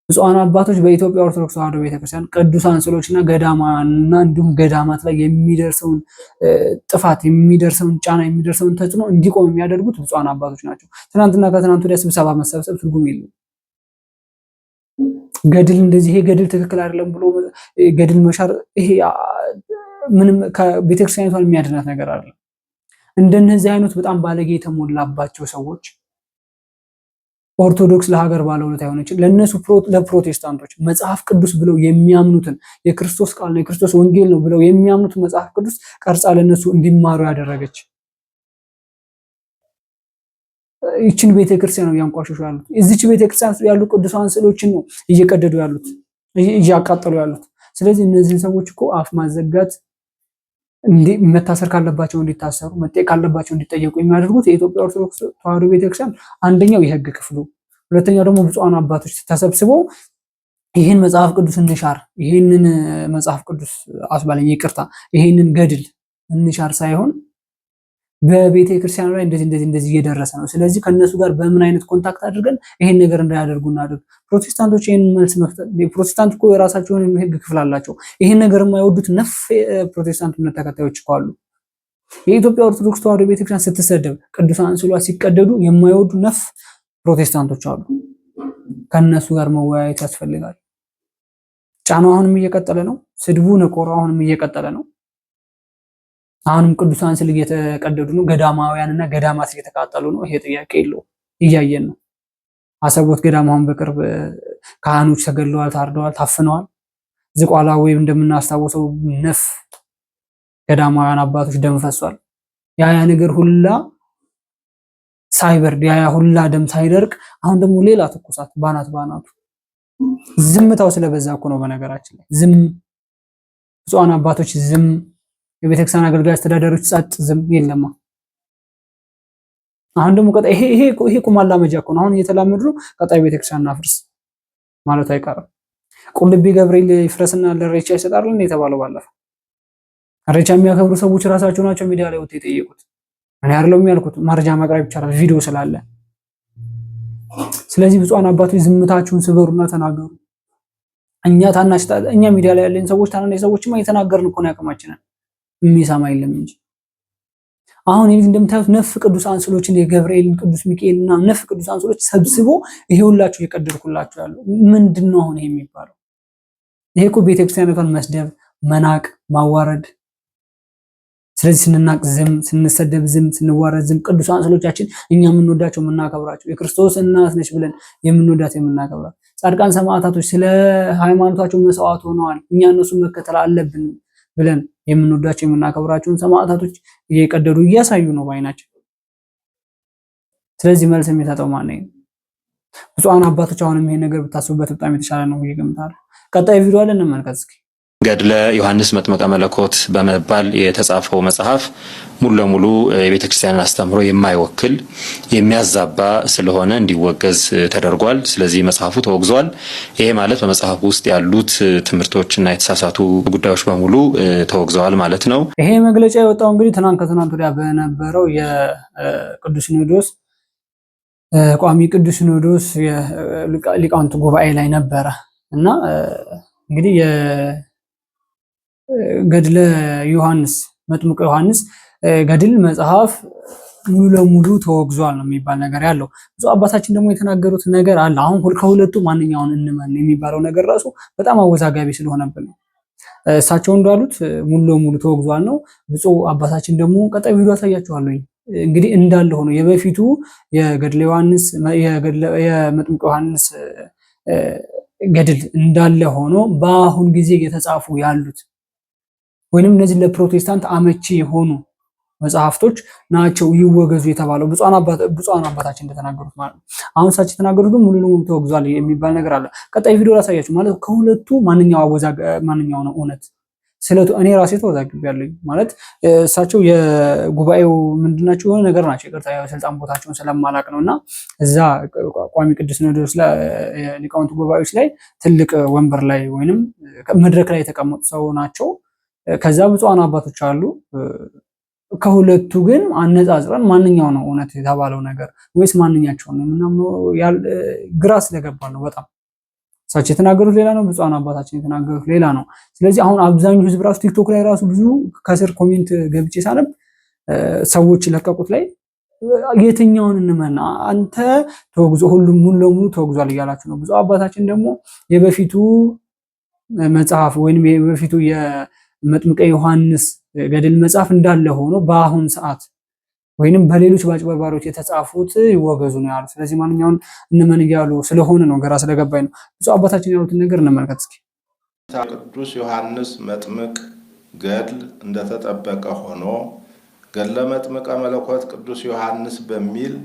ብፁዓን አባቶች በኢትዮጵያ ኦርቶዶክስ ተዋሕዶ ቤተክርስቲያን ቅዱሳን ስዕሎችና ገዳማና እንዲሁም ገዳማት ላይ የሚደርሰውን ጥፋት፣ የሚደርሰውን ጫና፣ የሚደርሰውን ተጽዕኖ እንዲቆም የሚያደርጉት ብፁዓን አባቶች ናቸው። ትናንትና ከትናንት ወዲያ ስብሰባ መሰብሰብ ትርጉም የለውም። ገድል እንደዚህ ይሄ ገድል ትክክል አይደለም ብሎ ገድል መሻር ይሄ ምንም ከቤተክርስቲያኒቷን የሚያድናት ነገር አይደለም። እንደነዚህ አይነት በጣም ባለጌ የተሞላባቸው ሰዎች ኦርቶዶክስ ለሀገር ባለውለታ የሆነች ለነሱ ለፕሮቴስታንቶች መጽሐፍ ቅዱስ ብለው የሚያምኑትን የክርስቶስ ቃል ነው የክርስቶስ ወንጌል ነው ብለው የሚያምኑት መጽሐፍ ቅዱስ ቀርጻ ለነሱ እንዲማሩ ያደረገች ይችን ቤተክርስቲያን ነው ያንቋሽሹ ያሉት። እዚች ቤተክርስቲያን ያሉ ቅዱሳን ስዕሎችን ነው እየቀደዱ ያሉት፣ እያቃጠሉ ያሉት። ስለዚህ እነዚህን ሰዎች እኮ አፍ ማዘጋት መታሰር ካለባቸው እንዲታሰሩ፣ መጠየቅ ካለባቸው እንዲጠየቁ የሚያደርጉት የኢትዮጵያ ኦርቶዶክስ ተዋሕዶ ቤተክርስቲያን አንደኛው የሕግ ክፍሉ፣ ሁለተኛው ደግሞ ብፁዓን አባቶች ተሰብስበው ይህን መጽሐፍ ቅዱስ እንሻር፣ ይህንን መጽሐፍ ቅዱስ አስባለኝ ይቅርታ፣ ይህንን ገድል እንሻር ሳይሆን በቤተ ክርስቲያኑ ላይ እንደዚህ እየደረሰ ነው። ስለዚህ ከነሱ ጋር በምን አይነት ኮንታክት አድርገን ይሄን ነገር እንዳያደርጉ እናድርግ። ፕሮቴስታንቶች ይሄን መልስ መፍጠር ፕሮቴስታንት እኮ የራሳቸው የሆነ ሕግ ክፍል አላቸው። ይሄን ነገር የማይወዱት ነፍ ፕሮቴስታንት እምነት ተከታዮች እኮ አሉ። የኢትዮጵያ ኦርቶዶክስ ተዋሕዶ ቤተክርስቲያን ስትሰደብ፣ ቅዱሳን ስዕሏት ሲቀደዱ የማይወዱ ነፍ ፕሮቴስታንቶች አሉ። ከነሱ ጋር መወያየት ያስፈልጋል። ጫናው አሁንም እየቀጠለ ነው። ስድቡ ነቆራው አሁንም እየቀጠለ ነው። አሁንም ቅዱሳን ስዕል እየተቀደዱ ነው። ገዳማውያንና ገዳማት እየተቃጠሉ ነው። ይሄ ጥያቄ የለውም። እያየን ነው። አሰቦት ገዳም አሁን በቅርብ ካህኖች ተገድለዋል፣ ታርደዋል፣ ታፍነዋል። ዝቋላ ወይም እንደምናስታውሰው ነፍ ገዳማውያን አባቶች ደም ፈሷል። ያ ነገር ሁላ ሳይበርድ ያ ሁላ ደም ሳይደርቅ አሁን ደግሞ ሌላ ትኩሳት ባናቱ። ዝምታው ስለበዛ እኮ ነው። በነገራችን ላይ ዝም ብፁዓን አባቶች ዝም፣ የቤተክርስቲያን አገልጋይ አስተዳዳሪዎች ጸጥ ዝም የለማ። አሁን ደግሞ ቀጣይ ይሄ ማላመጃ እኮ ነው። አሁን እየተላመዱ ነው። ቀጣይ ቤተክርስቲያን እናፍርስ ማለት አይቀርም። ቁልቢ ገብርኤል ይፍረስና ለሬቻ ይሰጣል እንዴ የተባለው ባለፈ። ሬቻ የሚያከብሩ ሰዎች ራሳቸው ናቸው ሚዲያ ላይ ወጥተው የጠየቁት። እኔ አይደለም ያልኩት፣ መረጃ ማቅረብ ይቻላል ቪዲዮ ስላለ። ስለዚህ ብፁዓን አባቶች ዝምታችሁን ስበሩና ተናገሩ። እኛ ሚዲያ ላይ ያለን ሰዎች ታናናሽ ሰዎችማ እየተናገርን እኮ ነው ያቅማችንን፣ የሚሰማ የለም እንጂ። አሁን ይሄ እንደምታዩት ነፍ ቅዱሳን ስዕሎችን የገብርኤልን ቅዱስ ሚካኤልና ነፍ ቅዱሳን ስዕሎች ሰብስቦ ይሄውላችሁ የቀደድኩላችሁ ያለው ምንድነው? አሁን ይሄ የሚባለው ይሄ እኮ ቤተክርስቲያኗን መስደብ፣ መናቅ፣ ማዋረድ። ስለዚህ ስንናቅ ዝም፣ ስንሰደብ ዝም፣ ስንዋረድ ዝም። ቅዱሳን ስዕሎቻችን እኛ የምንወዳቸው የምናከብራቸው የክርስቶስ እናት ነች ብለን የምንወዳት የምናከብራት ጻድቃን ሰማዕታቶች ስለ ሃይማኖታቸው መስዋዕት ሆነዋል፣ እኛ እነሱን መከተል አለብን ብለን የምንወዳቸው የምናከብራቸውን ሰማዕታቶች እየቀደዱ እያሳዩ ነው ባይናቸው። ስለዚህ መልስ የሚሰጠው ማን ነው? ብፁዓን አባቶች አሁንም ይሄን ነገር ብታስቡበት በጣም የተሻለ ነው ብዬ እገምታለሁ። ቀጣይ ቪዲዮ አለ እንመልከት እስኪ። ገድለ ዮሐንስ መጥምቀ መለኮት በመባል የተጻፈው መጽሐፍ ሙሉ ለሙሉ የቤተ ክርስቲያንን አስተምሮ የማይወክል የሚያዛባ ስለሆነ እንዲወገዝ ተደርጓል። ስለዚህ መጽሐፉ ተወግዟል። ይሄ ማለት በመጽሐፉ ውስጥ ያሉት ትምህርቶችና የተሳሳቱ ጉዳዮች በሙሉ ተወግዘዋል ማለት ነው። ይሄ መግለጫ የወጣው እንግዲህ ከትናንት ወዲያ በነበረው የቅዱስ ሲኖዶስ ቋሚ ቅዱስ ሲኖዶስ ሊቃውንት ጉባኤ ላይ ነበረ እና እንግዲህ ገድለ ዮሐንስ መጥምቀ ዮሐንስ ገድል መጽሐፍ ሙሉ ለሙሉ ተወግዟል ነው የሚባል ነገር ያለው። ብዙ አባታችን ደግሞ የተናገሩት ነገር አለ። አሁን ከሁለቱ ማንኛውን እንመን የሚባለው ነገር ራሱ በጣም አወዛጋቢ ስለሆነብን ነው። እሳቸው እንዳሉት ሙሉ ለሙሉ ተወግዟል ነው። ብዙ አባታችን ደግሞ ቀጣይ ቪዲዮ አሳያችኋለሁ። እንግዲህ እንዳለ ሆኖ የበፊቱ የገድለ ዮሐንስ የመጥምቀ ዮሐንስ ገድል እንዳለ ሆኖ በአሁን ጊዜ እየተጻፉ ያሉት ወይንም እነዚህ ለፕሮቴስታንት አመቺ የሆኑ መጽሐፍቶች ናቸው ይወገዙ የተባለው ብፁዓን አባታችን እንደተናገሩት ማለት ነው። አሁን እሳቸው የተናገሩት ግን ሙሉ ለሙሉ ተወግዟል የሚባል ነገር አለ። ቀጣይ ቪዲዮ ላሳያችሁ። ማለት ከሁለቱ ማንኛው ነው እውነት? ስለቱ እኔ ራሴ ተወዛግቤያለሁ። ማለት እሳቸው የጉባኤው ምንድናቸው የሆነ ነገር ናቸው። ይቅርታ የስልጣን ቦታቸውን ስለማላቅ ነው። እና እዛ ቋሚ ቅዱስ ሲኖዶስ ሊቃውንት ጉባኤዎች ላይ ትልቅ ወንበር ላይ ወይንም መድረክ ላይ የተቀመጡ ሰው ናቸው። ከዛ ብፁዓን አባቶች አሉ። ከሁለቱ ግን አነጻጽረን ማንኛው ነው እውነት የተባለው ነገር ወይስ ማንኛቸው ነው የምናምነው? ግራ ስለገባ ነው በጣም። እሳቸው የተናገሩት ሌላ ነው፣ ብፁዓን አባታችን የተናገሩት ሌላ ነው። ስለዚህ አሁን አብዛኛው ህዝብ ራሱ ቲክቶክ ላይ ራሱ ብዙ ከስር ኮሜንት ገብቼ ሳነብ ሰዎች ለቀቁት ላይ የትኛውን እንመን አንተ ተወግዞ ሁሉም ሙሉ ለሙሉ ተወግዟል እያላችሁ ነው። ብፁዕ አባታችን ደግሞ የበፊቱ መጽሐፍ ወይንም የበፊቱ የመጥምቀ ዮሐንስ ገድል መጽሐፍ እንዳለ ሆኖ በአሁን ሰዓት ወይንም በሌሎች በአጭበርባሪዎች የተጻፉት ይወገዙ ነው ያሉት። ስለዚህ ማንኛውን እንመን እያሉ ስለሆነ ነው ግራ ስለገባኝ ነው። ብፁዕ አባታችን ያሉትን ነገር እንመልከት እስኪ። ቅዱስ ዮሐንስ መጥምቅ ገድል እንደተጠበቀ ሆኖ ገድለ መጥምቀ መለኮት ቅዱስ ዮሐንስ በሚል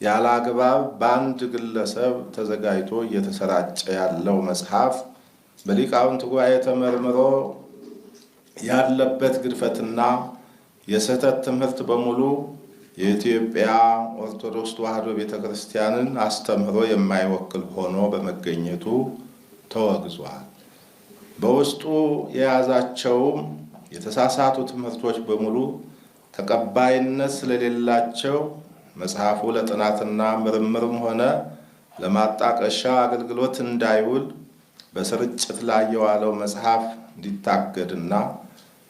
ያለ አግባብ በአንድ ግለሰብ ተዘጋጅቶ እየተሰራጨ ያለው መጽሐፍ በሊቃውንት ጉባኤ ተመርምሮ ያለበት ግድፈትና የስህተት ትምህርት በሙሉ የኢትዮጵያ ኦርቶዶክስ ተዋሕዶ ቤተክርስቲያንን አስተምህሮ የማይወክል ሆኖ በመገኘቱ ተወግዟል። በውስጡ የያዛቸውም የተሳሳቱ ትምህርቶች በሙሉ ተቀባይነት ስለሌላቸው መጽሐፉ ለጥናትና ምርምርም ሆነ ለማጣቀሻ አገልግሎት እንዳይውል በስርጭት ላይ የዋለው መጽሐፍ እንዲታገድና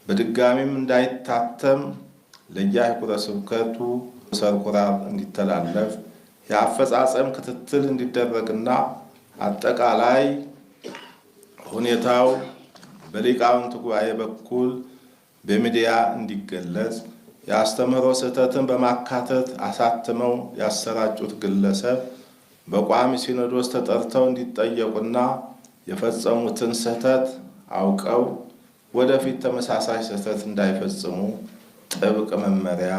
በድጋሚም እንዳይታተም ለየአህጉረ ስብከቱ ሰርኩላር እንዲተላለፍ የአፈጻጸም ክትትል እንዲደረግና አጠቃላይ ሁኔታው በሊቃውንት ጉባኤ በኩል በሚዲያ እንዲገለጽ የአስተምህሮ ስህተትን በማካተት አሳትመው ያሰራጩት ግለሰብ በቋሚ ሲኖዶስ ተጠርተው እንዲጠየቁና የፈጸሙትን ስህተት አውቀው ወደፊት ተመሳሳይ ስህተት እንዳይፈጽሙ ጥብቅ መመሪያ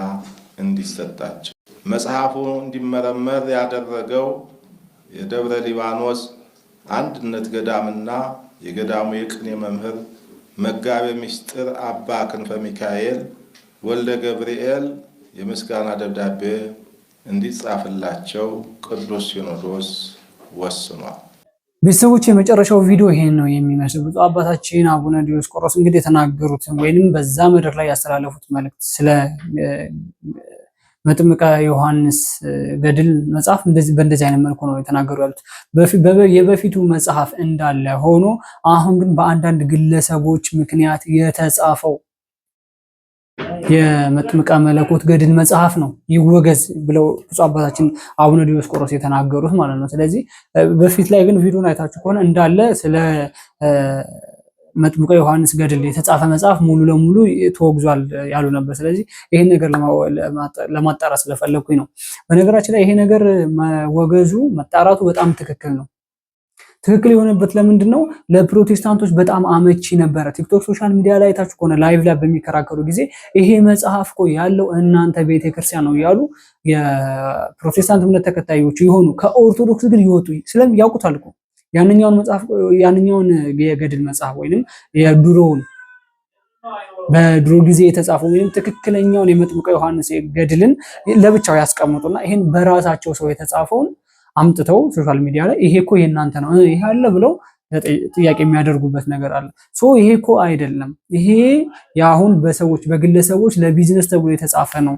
እንዲሰጣቸው መጽሐፉ እንዲመረመር ያደረገው የደብረ ሊባኖስ አንድነት ገዳምና የገዳሙ የቅኔ መምህር መጋቤ ምስጢር አባ ክንፈ ሚካኤል ወልደ ገብርኤል የምስጋና ደብዳቤ እንዲጻፍላቸው ቅዱስ ሲኖዶስ ወስኗል። ቤተሰቦች የመጨረሻው ቪዲዮ ይሄን ነው የሚመስል። ብፁዕ አባታችን አቡነ ዲዮስቆሮስ እንግዲህ የተናገሩት ወይንም በዛ መድረክ ላይ ያስተላለፉት መልእክት ስለ መጥምቀ ዮሐንስ ገድል መጽሐፍ በእንደዚህ አይነት መልኩ ነው የተናገሩ ያሉት። የበፊቱ መጽሐፍ እንዳለ ሆኖ አሁን ግን በአንዳንድ ግለሰቦች ምክንያት የተጻፈው የመጥምቀ መለኮት ገድል መጽሐፍ ነው ይወገዝ ብለው ብፁዕ አባታችን አቡነ ዲዮስቆሮስ የተናገሩት ማለት ነው። ስለዚህ በፊት ላይ ግን ቪዲዮን አይታችሁ ከሆነ እንዳለ ስለ መጥምቀ ዮሐንስ ገድል የተጻፈ መጽሐፍ ሙሉ ለሙሉ ተወግዟል ያሉ ነበር። ስለዚህ ይሄን ነገር ለማጣራት ስለፈለኩኝ ነው። በነገራችን ላይ ይሄ ነገር መወገዙ መጣራቱ በጣም ትክክል ነው። ትክክል የሆነበት ለምንድን ነው? ለፕሮቴስታንቶች በጣም አመቺ ነበረ። ቲክቶክ ሶሻል ሚዲያ ላይ ታችሁ ከሆነ ላይቭ ላይ በሚከራከሩ ጊዜ ይሄ መጽሐፍ እኮ ያለው እናንተ ቤተክርስቲያን ነው ያሉ የፕሮቴስታንት እምነት ተከታዮች የሆኑ ከኦርቶዶክስ ግን ይወጡ ስለምን ያውቁታል እኮ ያንኛውን የገድል መጽሐፍ ወይንም የድሮውን በድሮ ጊዜ የተጻፈው ወይንም ትክክለኛውን የመጥምቀ ዮሐንስ ገድልን ለብቻው ያስቀምጡና ይሄን በራሳቸው ሰው የተጻፈውን አምጥተው ሶሻል ሚዲያ ላይ ይሄ እኮ የእናንተ ነው ይሄ አለ ብለው ጥያቄ የሚያደርጉበት ነገር አለ። ይሄ እኮ አይደለም፣ ይሄ የአሁን በሰዎች በግለሰቦች ለቢዝነስ ተብሎ የተጻፈ ነው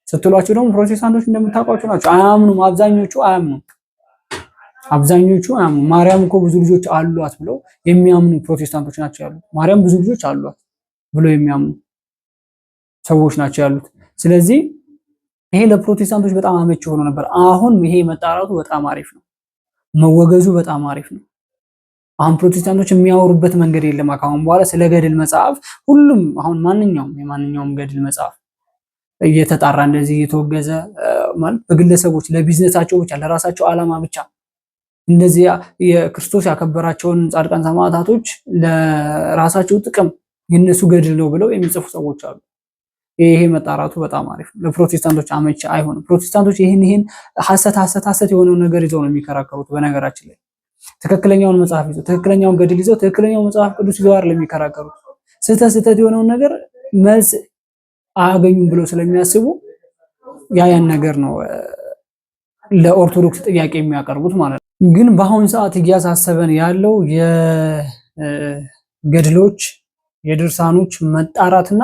ስትሏቸው ደግሞ ፕሮቴስታንቶች እንደምታውቋቸው ናቸው። አያምኑም፣ አብዛኞቹ አያምኑም። ማርያም እኮ ብዙ ልጆች አሏት ብለው የሚያምኑ ፕሮቴስታንቶች ናቸው ያሉት። ማርያም ብዙ ልጆች አሏት ብለው የሚያምኑ ሰዎች ናቸው ያሉት። ስለዚህ ይሄ ለፕሮቴስታንቶች በጣም አመቺ ሆኖ ነበር። አሁን ይሄ መጣራቱ በጣም አሪፍ ነው፣ መወገዙ በጣም አሪፍ ነው። አሁን ፕሮቴስታንቶች የሚያወሩበት መንገድ የለም። አሁን በኋላ ስለ ገድል መጽሐፍ ሁሉም አሁን ማንኛውም ገድል መጽሐፍ እየተጣራ እንደዚህ እየተወገዘ ማለት በግለሰቦች ለቢዝነሳቸው ብቻ ለራሳቸው ዓላማ ብቻ እንደዚህ የክርስቶስ ያከበራቸውን ጻድቃን ሰማዕታቶች ለራሳቸው ጥቅም የነሱ ገድል ነው ብለው የሚጽፉ ሰዎች አሉ። ይሄ መጣራቱ በጣም አሪፍ ነው። ለፕሮቴስታንቶች አመቺ አይሆንም። ፕሮቴስታንቶች ይህን ሐሰት የሆነውን ነገር ይዘው ነው የሚከራከሩት። በነገራችን ላይ ትክክለኛውን መጽሐፍ ይዘው ትክክለኛውን ገድል ይዘው ትክክለኛውን መጽሐፍ ቅዱስ ይዘው አይደለም የሚከራከሩት። ስህተት የሆነውን ነገር መልስ አያገኙም ብለው ስለሚያስቡ ያን ነገር ነው ለኦርቶዶክስ ጥያቄ የሚያቀርቡት ማለት ነው። ግን በአሁን ሰዓት እያሳሰበን ያለው የገድሎች የድርሳኖች መጣራትና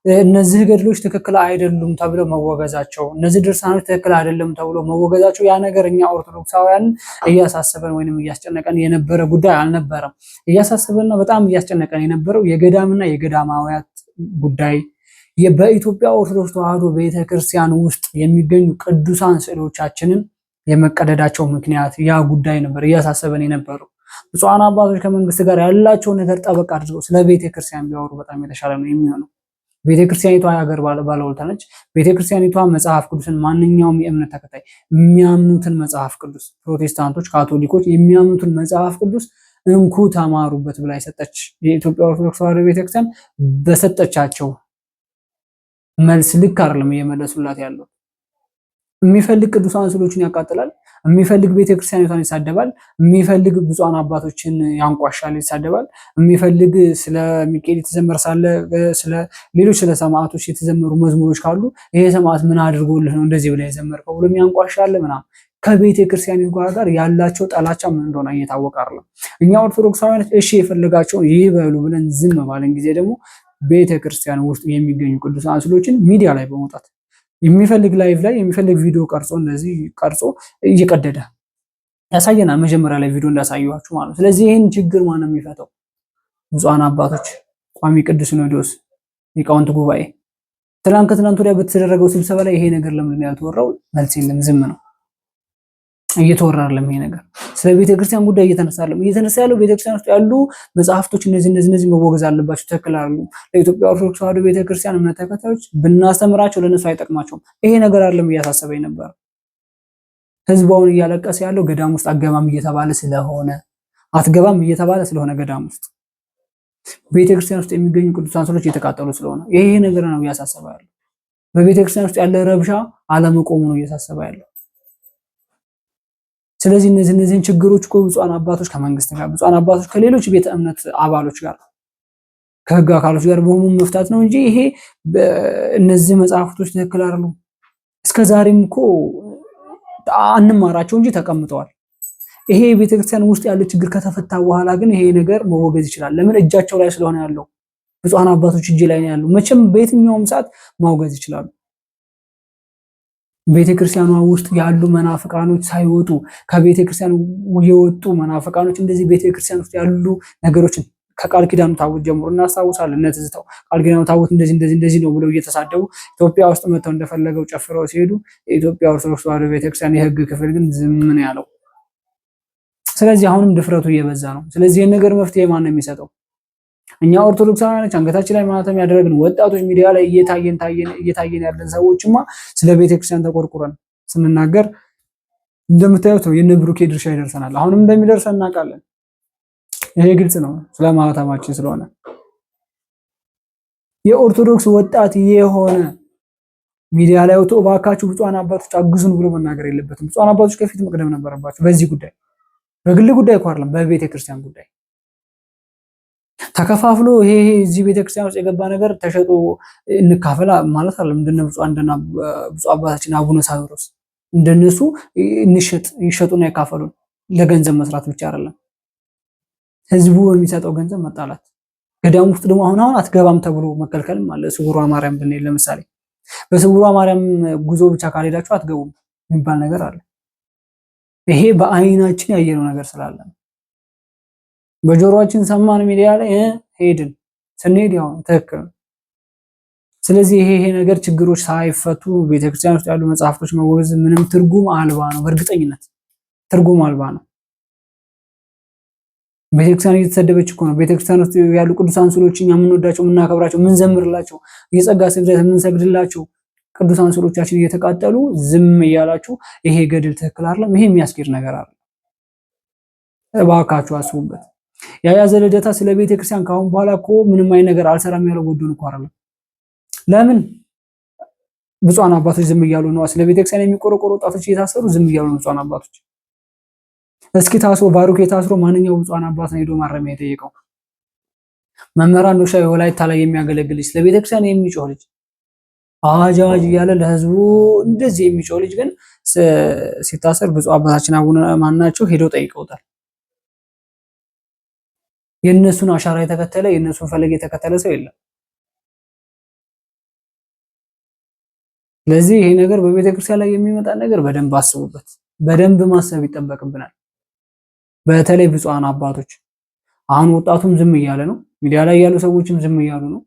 እነዚህ ገድሎች ትክክል አይደሉም ተብለው መወገዛቸው፣ እነዚህ ድርሳኖች ትክክል አይደለም ተብለው መወገዛቸው ያ ነገር እኛ ኦርቶዶክሳውያን እያሳሰበን ወይንም እያስጨነቀን የነበረ ጉዳይ አልነበረም። እያሳሰበንና በጣም እያስጨነቀን የነበረው የገዳምና የገዳማውያት ጉዳይ በኢትዮጵያ ኦርቶዶክስ ተዋሕዶ ቤተክርስቲያን ውስጥ የሚገኙ ቅዱሳን ስዕሎቻችንን የመቀደዳቸው ምክንያት ያ ጉዳይ ነበር እያሳሰበን የነበረው። ብፁዓን አባቶች ከመንግስት ጋር ያላቸው ነገር ጠበቅ አድርገው ስለ ቤተክርስቲያን ቢያወሩ በጣም የተሻለ ነው የሚሆነው። ቤተክርስቲያኒቷ የሀገር ባለውለታ ነች። ቤተክርስቲያኒቷ መጽሐፍ ቅዱስን ማንኛውም የእምነት ተከታይ የሚያምኑትን መጽሐፍ ቅዱስ ፕሮቴስታንቶች፣ ካቶሊኮች የሚያምኑትን መጽሐፍ ቅዱስ እንኩ ተማሩበት ብላ የሰጠች የኢትዮጵያ ኦርቶዶክስ ተዋሕዶ ቤተክርስቲያን በሰጠቻቸው መልስ ልክ አይደለም እየመለሱላት ያለው። የሚፈልግ ቅዱሳን ስዕሎችን ያቃጥላል፣ የሚፈልግ ቤተክርስቲያኒቷን ይሳደባል፣ የሚፈልግ ብፁዓን አባቶችን ያንቋሻል፣ ይሳደባል፣ የሚፈልግ ስለ ሚካኤል የተዘመረ ሳለ ስለ ሌሎች ስለ ሰማዕቶች የተዘመሩ መዝሙሮች ካሉ ይሄ ሰማዕት ምን አድርጎልህ ነው እንደዚህ ብለህ የዘመርከው ብሎ ያንቋሻል ምናምን። ከቤተክርስቲያኒቷ ጋር ያላቸው ጠላቻ ምን እንደሆነ እየታወቀ አይደለም። እኛ ኦርቶዶክሳውያን እሺ የፈለጋቸውን ይበሉ ብለን ዝም ባለን ጊዜ ደግሞ ቤተክርስቲያን ውስጥ የሚገኙ ቅዱሳን ስዕሎችን ሚዲያ ላይ በመውጣት የሚፈልግ ላይቭ ላይ የሚፈልግ ቪዲዮ ቀርጾ እንደዚህ ቀርጾ እየቀደደ ያሳየናል። መጀመሪያ ላይ ቪዲዮ እንዳሳየኋችሁ ማለት ነው። ስለዚህ ይህን ችግር ማን ነው የሚፈታው? ብፁዓን አባቶች፣ ቋሚ ቅዱስ ሲኖዶስ፣ ሊቃውንት ጉባኤ። ከትናንት ወዲያ በተደረገው ስብሰባ ላይ ይሄ ነገር ለምንድን ነው ያልተወራው? መልስ የለም፣ ዝም ነው። እየተወራ አይደለም ይሄ ነገር። ስለ ቤተክርስቲያን ጉዳይ እየተነሳ ያለው ቤተክርስቲያን ውስጥ ያሉ መጽሐፍቶች እነዚህ መወገዝ አለባቸው፣ ትክክል አይደሉም። ለኢትዮጵያ ኦርቶዶክስ ተዋሕዶ ቤተክርስቲያን እምነት ተከታዮች ብናስተምራቸው ለነሱ አይጠቅማቸውም። ይሄ ነገር አይደለም እያሳሰበኝ ነበር። ህዝባውን እያለቀሰ ያለው ገዳም ውስጥ አትገባም እየተባለ ስለሆነ ገዳም ውስጥ ቤተክርስቲያን ውስጥ የሚገኙ ቅዱሳን ስዕሎች እየተቃጠሉ ስለሆነ ይሄ ነገር ነው እያሳሰበ ያለው። በቤተክርስቲያን ውስጥ ያለ ረብሻ አለመቆሙ ነው እያሳሰበ ያለው። ስለዚህ እነዚህን ችግሮች እኮ ብፁዓን አባቶች ከመንግስት ጋር፣ ብፁዓን አባቶች ከሌሎች ቤተ እምነት አባሎች ጋር፣ ከህግ አካሎች ጋር በመሆን መፍታት ነው እንጂ ይሄ እነዚህ መጽሐፍቶች ትክክል አይደሉም። እስከዛሬም እኮ አንማራቸው እንጂ ተቀምጠዋል። ይሄ ቤተክርስቲያን ውስጥ ያለ ችግር ከተፈታ በኋላ ግን ይሄ ነገር መወገዝ ይችላል። ለምን? እጃቸው ላይ ስለሆነ ያለው ብፁዓን አባቶች እጅ ላይ ነው ያለው። መቼም በየትኛውም ሰዓት ማውገዝ ይችላሉ። ቤተክርስቲያኗ ውስጥ ያሉ መናፍቃኖች ሳይወጡ ከቤተክርስቲያን የወጡ መናፍቃኖች እንደዚህ ቤተክርስቲያን ውስጥ ያሉ ነገሮችን ከቃል ኪዳኑ ታቦት ጀምሮ እናስታውሳለን። እነትዝታው ቃል ኪዳኑ ታቦት እንደዚህ ነው ብለው እየተሳደቡ ኢትዮጵያ ውስጥ መጥተው እንደፈለገው ጨፍረው ሲሄዱ የኢትዮጵያ ኦርቶዶክስ ተዋሕዶ ቤተክርስቲያን የህግ ክፍል ግን ዝም ነው ያለው። ስለዚህ አሁንም ድፍረቱ እየበዛ ነው። ስለዚህ ይህን ነገር መፍትሄ ማን ነው የሚሰጠው? እኛ ኦርቶዶክሳውያኖች አንገታችን ላይ ማህተም ያደረግን ወጣቶች ሚዲያ ላይ እየታየን ያለን ሰዎችማ ስለ ቤተክርስቲያን ተቆርቁረን ስንናገር እንደምታዩት ነው። የነ ብሩኬ ድርሻ ይደርሰናል። አሁንም እንደሚደርሰን እናውቃለን። ይሄ ግልጽ ነው ስለ ማህተማችን ስለሆነ። የኦርቶዶክስ ወጣት የሆነ ሚዲያ ላይ ወጥቶ እባካችሁ ብፁዓን አባቶች አግዙን ብሎ መናገር የለበትም። ብፁዓን አባቶች ከፊት መቅደም ነበረባቸው በዚህ ጉዳይ። በግል ጉዳይ እኮ አይደለም፣ በቤተክርስቲያን ጉዳይ ተከፋፍሎ ይሄ እዚህ ቤተክርስቲያን ውስጥ የገባ ነገር ተሸጦ እንካፈላ ማለት አይደለም። እንደነ ብፁዕ አባታችን አቡነ ሳዊሮስ እንደነሱ ይሸጡና ይካፈሉን። ለገንዘብ መስራት ብቻ አይደለም፣ ህዝቡ በሚሰጠው ገንዘብ መጣላት። ገዳም ውስጥ ደግሞ አሁን አትገባም ተብሎ መከልከልም አለ። ስውሯ ማርያም ብንሄድ ለምሳሌ በስውሯ ማርያም ጉዞ ብቻ ካልሄዳችሁ አትገቡም የሚባል ነገር አለ። ይሄ በአይናችን ያየነው ነገር ስላለ በጆሮአችን ሰማን፣ ሚዲያ ላይ ሄድን። ስንሄድ ያው ትክክል። ስለዚህ ይሄ ነገር ችግሮች ሳይፈቱ ቤተክርስቲያን ውስጥ ያሉ መጽሐፍቶች መወገዝ ምንም ትርጉም አልባ ነው። በእርግጠኝነት ትርጉም አልባ ነው። ቤተክርስቲያን እየተሰደበች እኮ ነው። ቤተክርስቲያን ውስጥ ያሉ ቅዱሳን ስዕሎች እኛ የምንወዳቸው፣ የምናከብራቸው፣ የምንዘምርላቸው፣ የጸጋ ስግደት የምንሰግድላቸው ቅዱሳን ስዕሎቻችን እየተቃጠሉ ዝም እያላችሁ ይሄ ገድል ትክክል አይደለም፣ ይሄ የሚያስኬድ ነገር አይደለም። እባካችሁ አስቡበት። ያያዘ ልደታ ስለ ቤተክርስቲያን ካሁን በኋላ እኮ ምንም አይነት ነገር አልሰራም ያለው ወዶን እኮ አይደለም። ለምን ብፁዓን አባቶች ዝም እያሉ ነው። ስለ ቤተክርስቲያን የሚቆረቆሩ ወጣቶች እየታሰሩ ዝም እያሉ ነው ብፁዓን አባቶች። እስኪ ታስሮ ባሩክ የታስሮ ማንኛው ብፁዓን አባት ነው ሄዶ ማረሚያ የጠየቀው? መምህራን ዶሻ የወላይታ ላይ የሚያገለግል ልጅ፣ ለቤተክርስቲያን የሚጮህ ልጅ፣ አዋጅ አዋጅ እያለ ለህዝቡ እንደዚህ የሚጮህ ልጅ ግን ሲታሰር ብፁዕ አባታችን አቡነ ማናቸው ሄደው ጠይቀውታል። የእነሱን አሻራ የተከተለ የእነሱን ፈለግ የተከተለ ሰው የለም። ስለዚህ ይሄ ነገር በቤተክርስቲያን ላይ የሚመጣ ነገር በደንብ አስቡበት። በደንብ ማሰብ ይጠበቅብናል። በተለይ ብፁዓን አባቶች አሁን ወጣቱም ዝም እያለ ነው። ሚዲያ ላይ ያሉ ሰዎችም ዝም እያሉ ነው።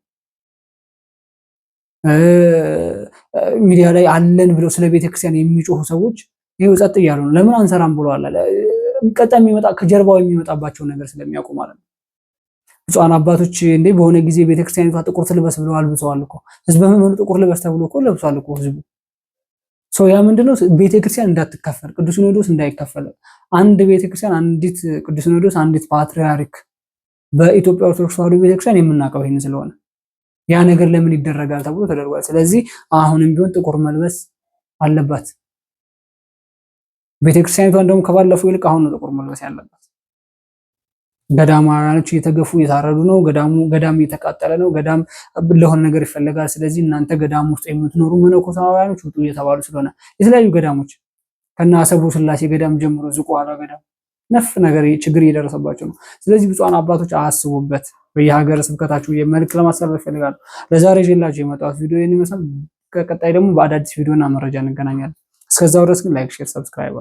ሚዲያ ላይ አለን ብለው ስለ ቤተክርስቲያን የሚጮሁ ሰዎች ይሄው ጸጥ እያሉ ነው። ለምን አንሰራም ብለዋል። ቀጣይ የሚመጣ ከጀርባው የሚመጣባቸው ነገር ስለሚያውቁ ማለት ነው። ብፁዓን አባቶች እንዴ በሆነ ጊዜ ቤተክርስቲያኒቷ ጥቁር ትልበስ ብለው አልብሰዋል እኮ። ህዝበ ምዕመኑ ጥቁር ልበስ ተብሎ እኮ ለብሷል እኮ ህዝቡ። ያ ምንድነው? ቤተክርስቲያን እንዳትከፈል፣ ቅዱስ ሲኖዶስ እንዳይከፈል፣ አንድ ቤተክርስቲያን፣ አንዲት ቅዱስ ሲኖዶስ፣ አንዲት ፓትርያርክ በኢትዮጵያ ኦርቶዶክስ ተዋሕዶ ቤተክርስቲያን የምናውቀው ይሄን ስለሆነ ያ ነገር ለምን ይደረጋል ተብሎ ተደርጓል። ስለዚህ አሁንም ቢሆን ጥቁር መልበስ አለባት ቤተክርስቲያኒቷ። እንደውም ከባለፈው ይልቅ አሁን ነው ጥቁር መልበስ ያለባት። ገዳማውያኖች እየተገፉ እየታረዱ ነው። ገዳም እየተቃጠለ ነው። ገዳም ለሆነ ነገር ይፈለጋል። ስለዚህ እናንተ ገዳም ውስጥ የምትኖሩ መነኮሳውያኖች ውጡ እየተባሉ ስለሆነ የተለያዩ ገዳሞች ከነ አሰቡ ስላሴ ገዳም ጀምሮ ዝቋላ ገዳም ነፍ ነገር ችግር እየደረሰባቸው ነው። ስለዚህ ብፁዓን አባቶች አስቡበት። በየሀገረ ስብከታችሁ የመልእክት ለማስተላለፍ ይፈልጋሉ። ለዛሬ ይዤላችሁ የመጣሁት ቪዲዮ ይህን ይመስላል። ከቀጣይ ደግሞ በአዳዲስ ቪዲዮና መረጃ እንገናኛለን። እስከዛው ድረስ ግን ላይክ፣ ሼር፣ ሰብስክራይብ